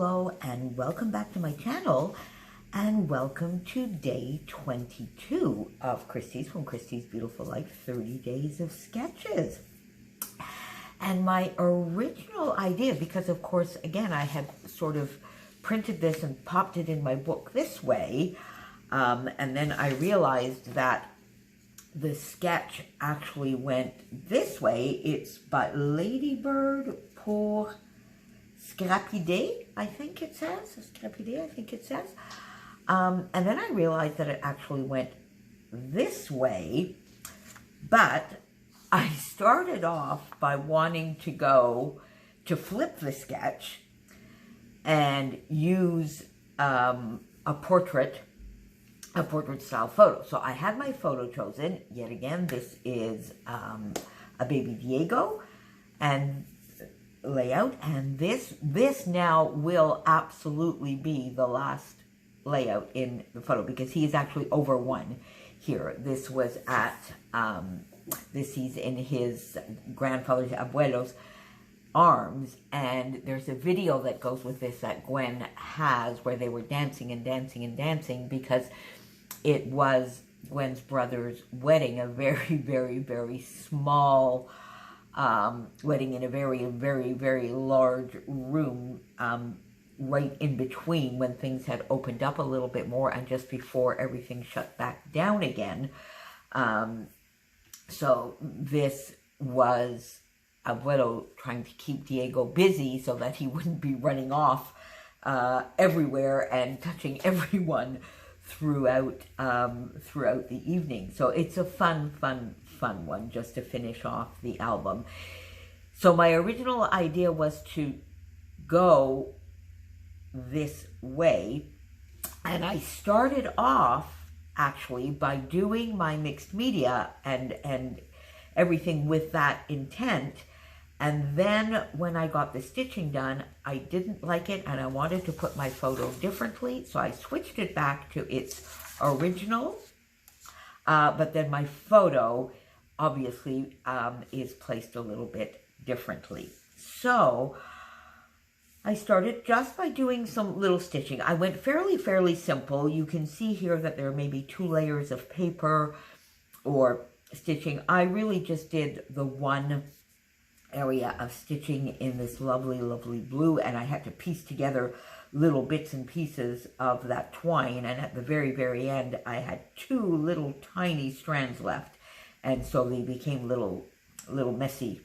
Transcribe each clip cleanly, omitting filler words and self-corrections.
hello, and welcome back to my channel, and welcome to day 22 of From Christy's Beautiful Life, 30 Days of Sketches. And my original idea, because of course, again, I had sort of printed this and popped it in my book this way, and then I realized that the sketch actually went this way. It's by Ladybird pour scrappy, I think it says. Scrappy, I think it says. And then I realized that it actually went this way, but I started off by wanting to go to flip the sketch and use a portrait style photo. So I had my photo chosen. Yet again, this is a baby Diego and layout, and this now will absolutely be the last layout in the photo because he is actually over one here. This was at he's in his grandfather's Abuelo's arms, and there's a video that goes with this that Gwen has where they were dancing and dancing and dancing because it was Gwen's brother's wedding, a very, very, very small wedding in a very, very, very large room right in between when things had opened up a little bit more and just before everything shut back down again. So this was Abuelo trying to keep Diego busy so that he wouldn't be running off everywhere and touching everyone throughout the evening. So it's a fun one just to finish off the album. So my original idea was to go this way, and I started off actually by doing my mixed media and everything with that intent. And then when I got the stitching done, I didn't like it and I wanted to put my photo differently. So I switched it back to its original. But then my photo obviously is placed a little bit differently. So I started just by doing some little stitching. I went fairly simple. You can see here that there may be 2 layers of paper or stitching. I really just did the one area of stitching in this lovely blue, and I had to piece together little bits and pieces of that twine, and at the very end I had 2 little tiny strands left, and so they became little messy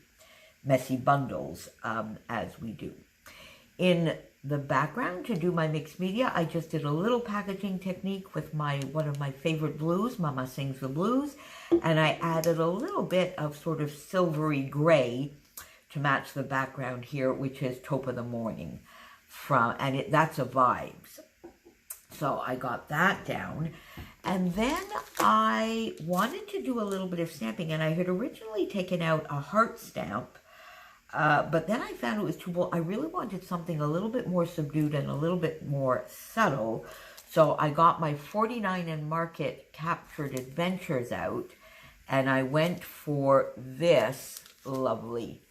bundles, as we do. In the background, to do my mixed media, I just did a little packaging technique with one of my favorite blues, Mama Sings the Blues, and I added a little bit of sort of silvery gray to match the background here, which is Taupe of the Morning, that's a Vibes. So I got that down, and then I wanted to do a little bit of stamping, and I had originally taken out a heart stamp, but then I found it was too bold. I really wanted something a little bit more subdued and a little bit more subtle. So I got my 49 and Market Captured Adventures out, and I went for this lovely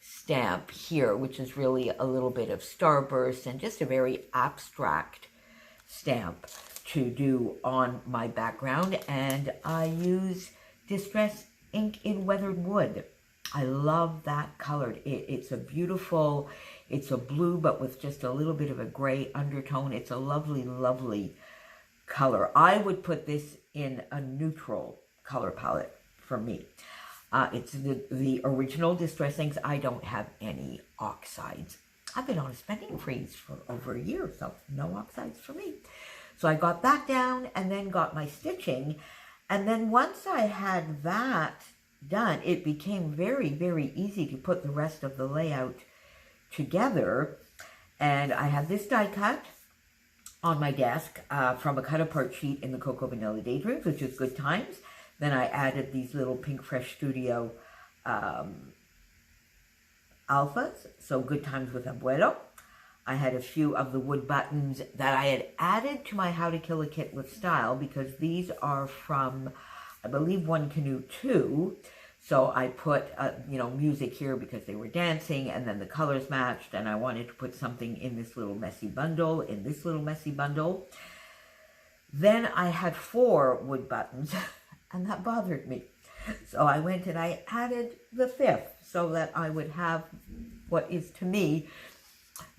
stamp here, which is really a little bit of starburst and just a very abstract stamp to do on my background. And I use Distress ink in Weathered Wood. I love that color. It's a beautiful, it's a blue, but with just a little bit of a gray undertone. It's a lovely color. I would put this in a neutral color palette for me. It's the original Distress inks. I don't have any oxides. I've been on a spending freeze for over a year, so no oxides for me. So I got that down and then got my stitching. And then once I had that done, it became very easy to put the rest of the layout together. And I have this die cut on my desk from a cut apart sheet in the Cocoa Vanilla Daydreams, which is Good Times. Then I added these little Pink Fresh Studio alphas, so Good Times with Abuelo. I had a few of the wood buttons that I had added to my How to Kill a Kit with Style because these are from, I believe, One Canoe 2. So I put, music here because they were dancing, and then the colors matched, and I wanted to put something in this little messy bundle, Then I had 4 wood buttons, and that bothered me. So I went and I added the 5th so that I would have what is, to me,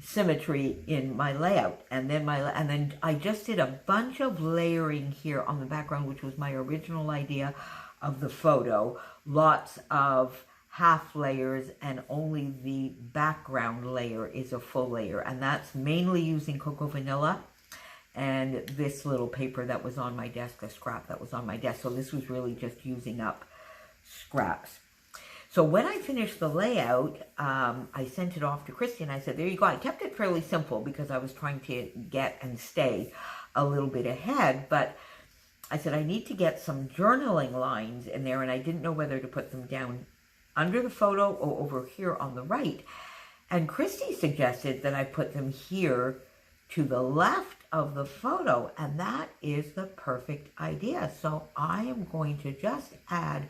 symmetry in my layout. And then I just did a bunch of layering here on the background, which was my original idea of the photo. Lots of half layers, and only the background layer is a full layer, and that's mainly using Cocoa Vanilla and this little paper that was on my desk, a scrap that was on my desk. So this was really just using up scraps. So when I finished the layout, I sent it off to Christy, and I said, there you go. I kept it fairly simple because I was trying to get and stay a little bit ahead, but I said, I need to get some journaling lines in there, and I didn't know whether to put them down under the photo or over here on the right. And Christy suggested that I put them here to the left of the photo, and that is the perfect idea. So I am going to just add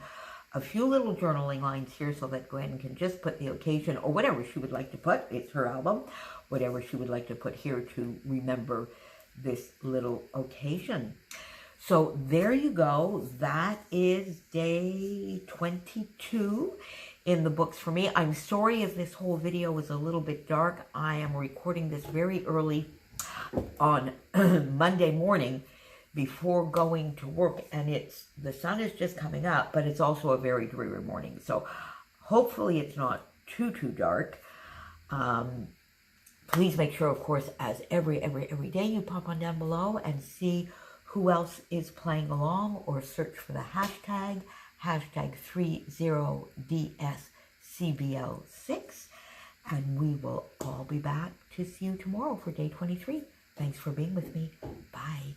a few little journaling lines here so that Gwen can just put the occasion, or whatever she would like to put, it's her album, whatever she would like to put here to remember this little occasion. So there you go. That is day 22 in the books for me. I'm sorry if this whole video was a little bit dark. I am recording this very early on Monday morning before going to work, and the sun is just coming up, but it's also a very dreary morning. So hopefully it's not too dark. Please make sure, of course, as every day, you pop on down below and see who else is playing along, or search for the hashtag 30DSCBL6, and we will all be back to see you tomorrow for day 23. Thanks for being with me. Bye.